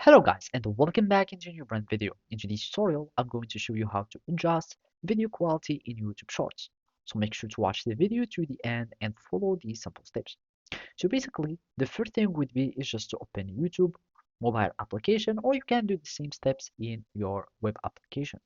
Hello guys and welcome back into a new brand video. In today's tutorial, I'm going to show you how to adjust video quality in YouTube Shorts. So make sure to watch the video to the end and follow these simple steps. So basically, the first thing would be is just to open YouTube mobile application, or you can do the same steps in your web application.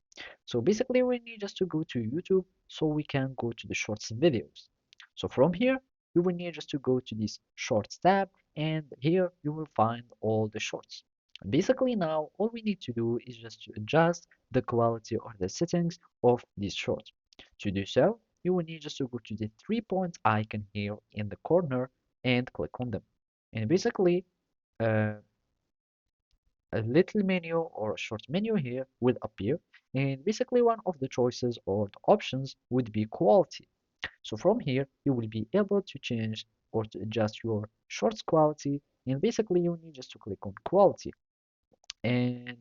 So basically, we need just to go to YouTube so we can go to the Shorts videos. So from here, you will need just to go to this Shorts tab, and here you will find all the shorts. Basically now all we need to do is just to adjust the quality or the settings of these shorts. To do so, you will need just to go to the 3 point icon here in the corner and click on them. And basically, uh, a little menu or a short menu here will appear. And basically, one of the choices or the options would be quality. So from here, you will be able to change or to adjust your shorts quality. And basically, you need just to click on quality. And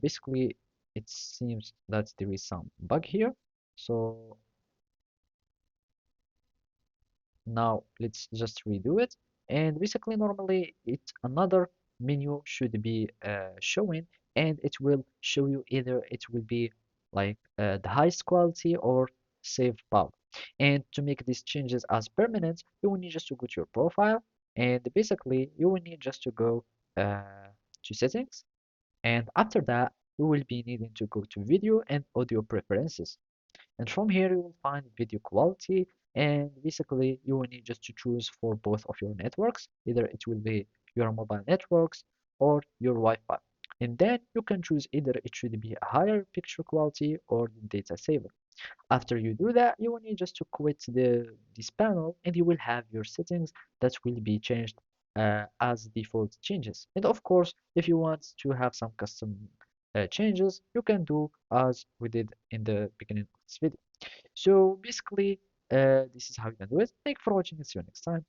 basically, it seems that there is some bug here. So now let's just redo it. And basically, normally it's another menu should be showing, and it will show you either it will be like the highest quality or save power. And to make these changes as permanent, you will need just to go to your profile, and basically you will need just to go to settings, and after that you will be needing to go to video and audio preferences. And from here, you will find video quality, and basically you will need just to choose for both of your networks. Either it will be your mobile networks or your Wi-Fi. And then you can choose either it should be a higher picture quality or the data saver. After you do that, you will need just to quit this panel, and you will have your settings that will be changed as default changes. And of course, if you want to have some custom changes, you can do as we did in the beginning of this video. So basically, this is how you can do it. Thank you for watching and see you next time.